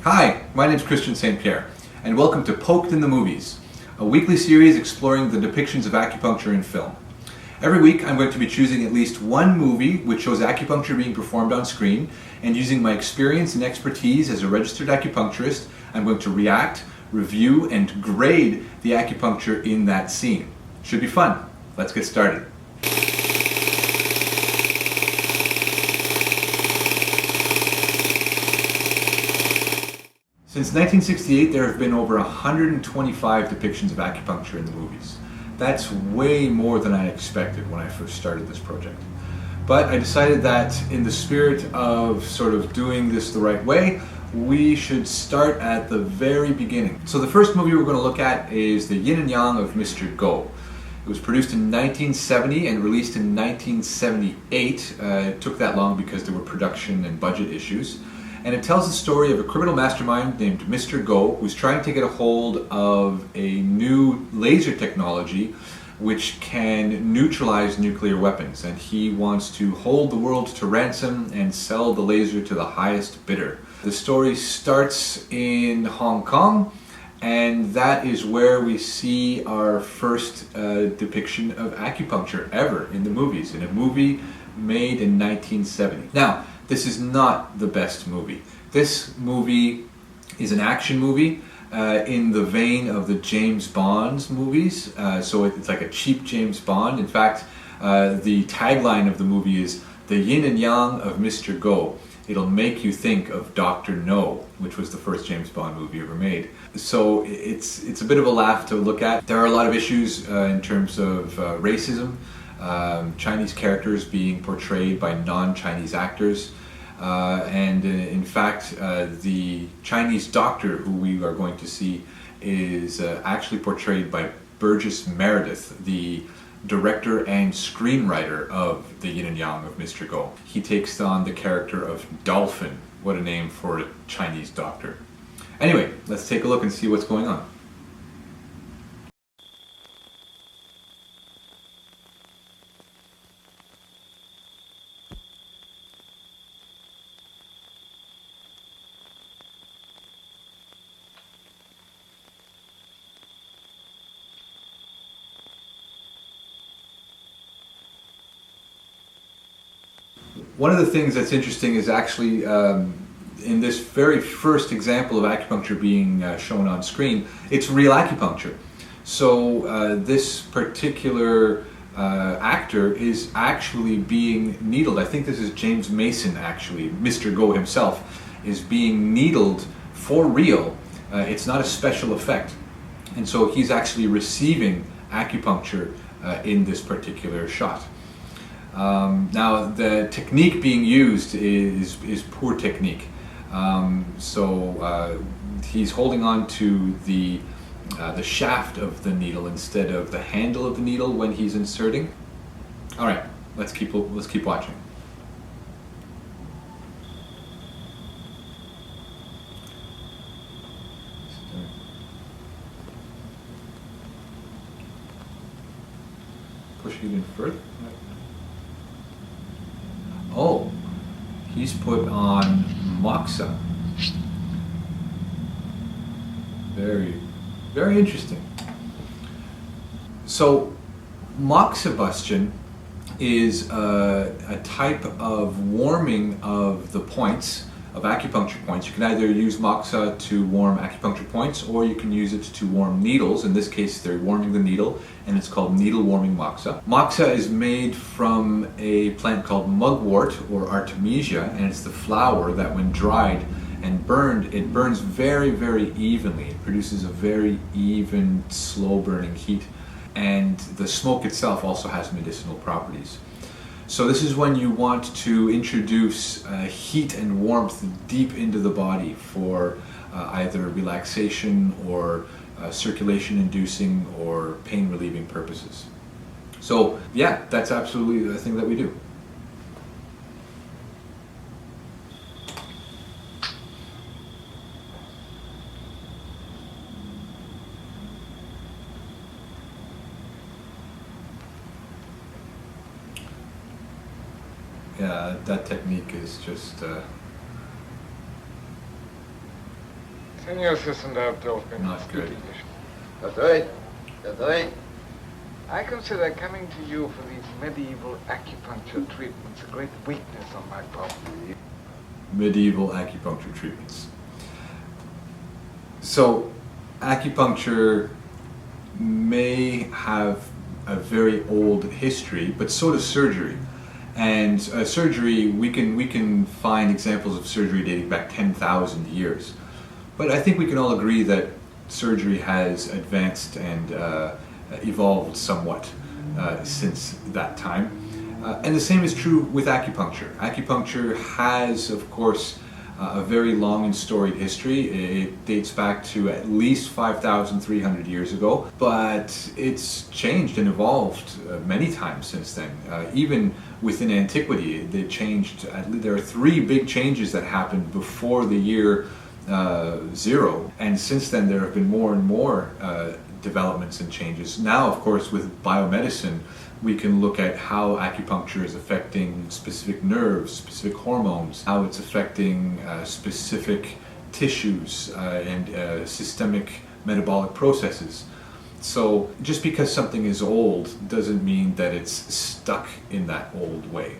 Hi, my name is Christian St. Pierre, and welcome to Poked in the Movies, a weekly series exploring the depictions of acupuncture in film. Every week I'm going to be choosing at least one movie which shows acupuncture being performed on screen, and using my experience and expertise as a registered acupuncturist, I'm going to react, review, and grade the acupuncture in that scene. Should be fun. Let's get started. Since 1968, there have been over 125 depictions of acupuncture in the movies. That's way more than I expected when I first started this project. But I decided that in the spirit of sort of doing this the right way, we should start at the very beginning. So the first movie we're going to look at is the Yin and Yang of Mr. Go. It was produced in 1970 and released in 1978. It took that long because there were production and budget issues. And it tells the story of a criminal mastermind named Mr. Go, who's trying to get a hold of a new laser technology which can neutralize nuclear weapons. And he wants to hold the world to ransom and sell the laser to the highest bidder. The story starts in Hong Kong, and that is where we see our first depiction of acupuncture ever in the movies, in a movie made in 1970. Now, this is not the best movie. This movie is an action movie in the vein of the James Bond movies. So it's like a cheap James Bond. In fact, the tagline of the movie is the Yin and Yang of Mr. Go. It'll make you think of Dr. No, which was the first James Bond movie ever made. So it's a bit of a laugh to look at. There are a lot of issues in terms of racism. Chinese characters being portrayed by non-Chinese actors, and in fact the Chinese doctor who we are going to see is actually portrayed by Burgess Meredith, the director and screenwriter of the Yin and Yang of Mr. Go. He takes on the character of Dolphin. What a name for a Chinese doctor. Anyway, let's take a look and see what's going on. One of the things that's interesting is actually in this very first example of acupuncture being shown on screen, it's real acupuncture. So this particular actor is actually being needled. I think this is James Mason, actually. Mr. Go himself is being needled for real. It's not a special effect. And so he's actually receiving acupuncture in this particular shot. Now the technique being used is poor technique. So he's holding on to the shaft of the needle instead of the handle of the needle when he's inserting. All right, let's keep watching. Pushing it in further. Oh, he's put on moxa. Very, very interesting. So, moxibustion is a type of warming of the points, of acupuncture points. You can either use moxa to warm acupuncture points, or you can use it to warm needles. In this case, they're warming the needle, and it's called needle warming moxa. Moxa is made from a plant called mugwort or artemisia, and it's the flower that when dried and burned, it burns very, very evenly. It produces a very even, slow burning heat, and the smoke itself also has medicinal properties. So this is when you want to introduce heat and warmth deep into the body for either relaxation or circulation inducing or pain relieving purposes. So yeah, that's absolutely the thing that we do. Yeah, that technique is just Senior assistant Abdelkin. Not good. English. That's right. That's right. I consider coming to you for these medieval acupuncture treatments a great weakness on my part. Medieval acupuncture treatments. So, acupuncture may have a very old history, but so does surgery. And surgery, we can find examples of surgery dating back 10,000 years. But I think we can all agree that surgery has advanced and evolved somewhat since that time. And the same is true with acupuncture. Acupuncture has, of course, a very long and storied history. It dates back to at least 5,300 years ago, but it's changed and evolved many times since then. Even within antiquity, they changed. There are three big changes that happened before the year 0, and since then there have been more and more developments and changes. Now, of course, with biomedicine, we can look at how acupuncture is affecting specific nerves, specific hormones, how it's affecting specific tissues and systemic metabolic processes. So just because something is old doesn't mean that it's stuck in that old way.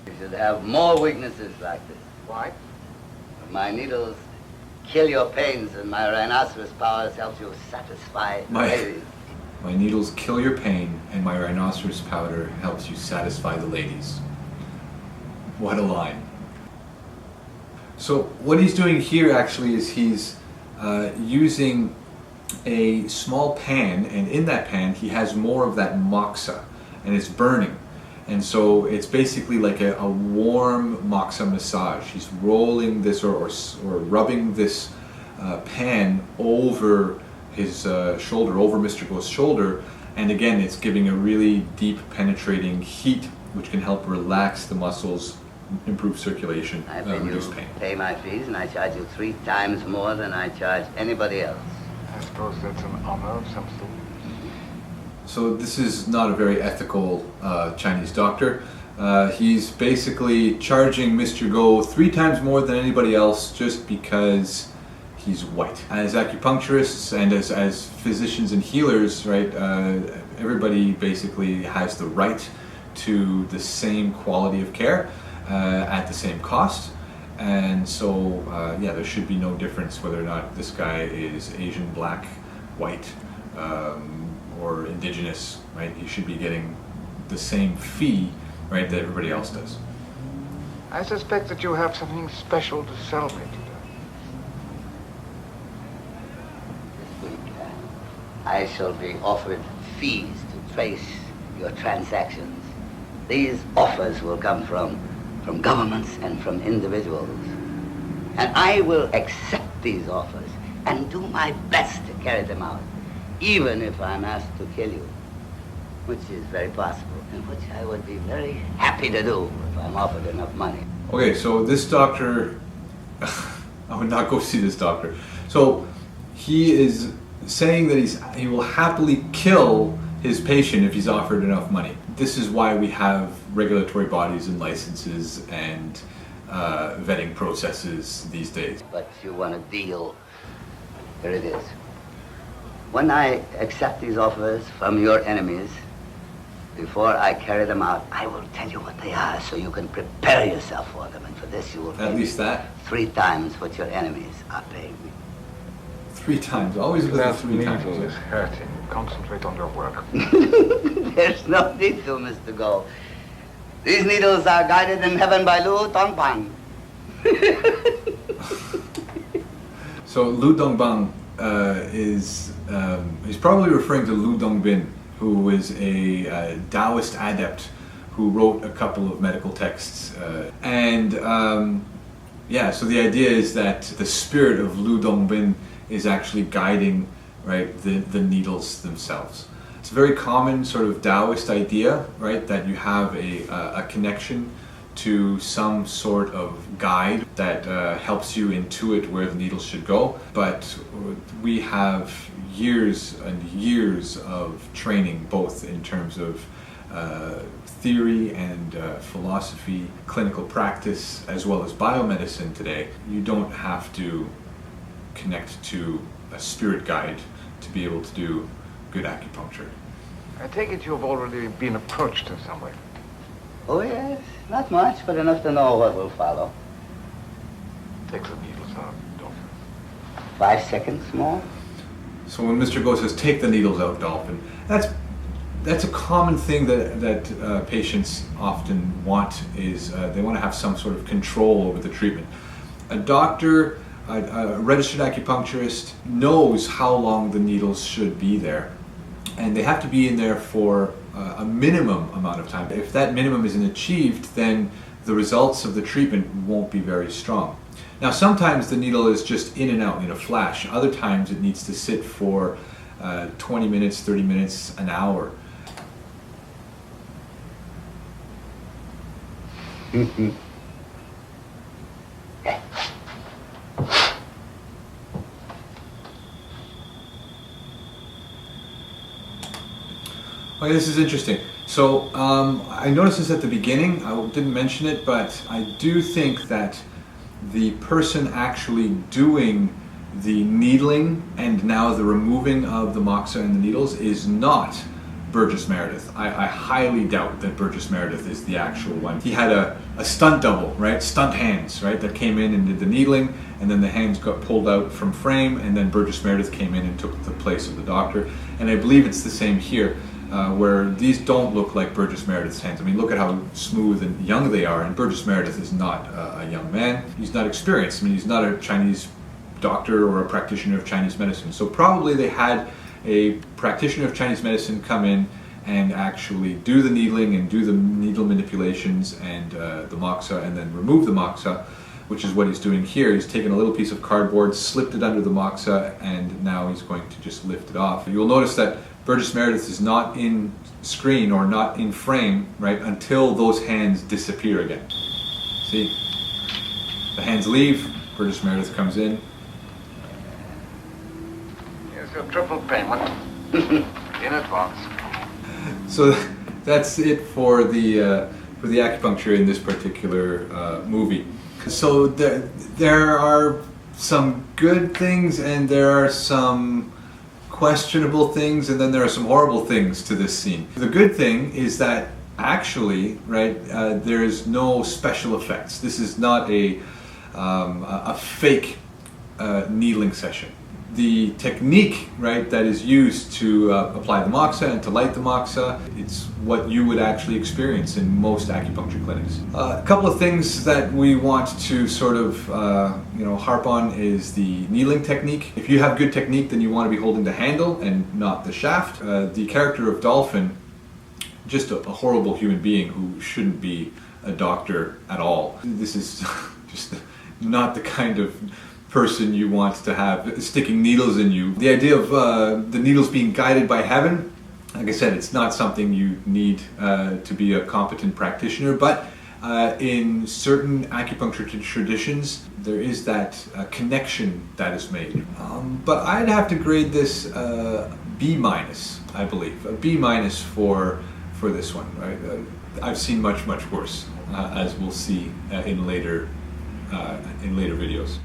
You should have more weaknesses like this. Why? My needles kill your pains, and my rhinoceros powers help you satisfy the ladies. My needles kill your pain, and my rhinoceros powder helps you satisfy the ladies. What a line. So what he's doing here actually is he's using a small pan, and in that pan he has more of that moxa, and it's burning. And so it's basically like a warm moxa massage. He's rolling this or rubbing this pan over his shoulder, over Mr. Go's shoulder, and again it's giving a really deep penetrating heat which can help relax the muscles, improve circulation, I pay reduce you pain. pay my fees, and I charge you 3 times more than I charge anybody else. I suppose that's an honor of some sort. So this is not a very ethical Chinese doctor. He's basically charging Mr. Go 3 times more than anybody else just because he's white. As acupuncturists and as physicians and healers, right, everybody basically has the right to the same quality of care at the same cost. And so, yeah, there should be no difference whether or not this guy is Asian, black, white, or indigenous, right? He should be getting the same fee, right, that everybody else does. I suspect that you have something special to sell me today. This week, I shall be offered fees to trace your transactions. These offers will come from governments and from individuals. And I will accept these offers and do my best to carry them out, even if I'm asked to kill you, which is very possible, and which I would be very happy to do if I'm offered enough money. Okay, so this doctor, I would not go see this doctor. So he is saying that he will happily kill his patient if he's offered enough money. This is why we have regulatory bodies and licenses and vetting processes these days. But you want a deal, here it is. When I accept these offers from your enemies, before I carry them out, I will tell you what they are so you can prepare yourself for them. And for this you will pay At least that. 3 times what your enemies are paying me. 3 times. Always with the That 3 needle times. is hurting. Concentrate on your work. There's no need to, Mr. Go. These needles are guided in heaven by Lu Dongbang. So Lu Dongbang is he's probably referring to Lu Dongbin, who is a Taoist adept who wrote a couple of medical texts. Yeah, so the idea is that the spirit of Lu Dongbin is actually guiding, right, the needles themselves. It's a very common sort of Taoist idea, right, that you have a connection to some sort of guide that helps you intuit where the needles should go. But we have years and years of training, both in terms of theory and philosophy, clinical practice, as well as biomedicine today. You don't have to connect to a spirit guide to be able to do good acupuncture. I take it you've already been approached in some way. Oh yes, not much, but enough to know what will follow. Take the needles out, Dolphin. 5 seconds more. So when Mr. Go says, take the needles out, Dolphin, that's a common thing that patients often want, is they want to have some sort of control over the treatment. A doctor, a registered acupuncturist, knows how long the needles should be there, and they have to be in there for a minimum amount of time. If that minimum isn't achieved, then the results of the treatment won't be very strong. Now sometimes the needle is just in and out in a flash. Other times it needs to sit for 20 minutes, 30 minutes, an hour. Okay, this is interesting. So I noticed this at the beginning. I didn't mention it, but I do think that the person actually doing the needling and now the removing of the moxa and the needles is not Burgess Meredith. I highly doubt that Burgess Meredith is the actual one. He had a stunt double, right? Stunt hands, right? That came in and did the needling, and then the hands got pulled out from frame, and then Burgess Meredith came in and took the place of the doctor. And I believe it's the same here, where these don't look like Burgess Meredith's hands. I mean, look at how smooth and young they are, and Burgess Meredith is not a young man. He's not experienced. I mean, he's not a Chinese doctor or a practitioner of Chinese medicine. So probably they had a practitioner of Chinese medicine come in and actually do the needling and do the needle manipulations and the moxa, and then remove the moxa, which is what he's doing here. He's taken a little piece of cardboard, slipped it under the moxa, and now he's going to just lift it off. You'll notice that Burgess Meredith is not in screen or not in frame, right, until those hands disappear again. See? The hands leave, Burgess Meredith comes in. Here's your triple payment in advance. So that's it for the acupuncture in this particular movie. So there are some good things and there are some questionable things, and then there are some horrible things to this scene. The good thing is that actually, right, there's no special effects. This is not a fake needling session. The technique, right, that is used to apply the moxa and to light the moxa, it's what you would actually experience in most acupuncture clinics. A couple of things that we want to sort of harp on is the needling technique. If you have good technique, then you want to be holding the handle and not the shaft. The character of Dolphin, just a horrible human being who shouldn't be a doctor at all. This is just not the kind of person you want to have sticking needles in you. The idea of the needles being guided by heaven, like I said, it's not something you need to be a competent practitioner, but in certain acupuncture traditions, there is that connection that is made. But I'd have to grade this B-, I believe. A B- for this one, right? I've seen much, much worse, as we'll see in later videos.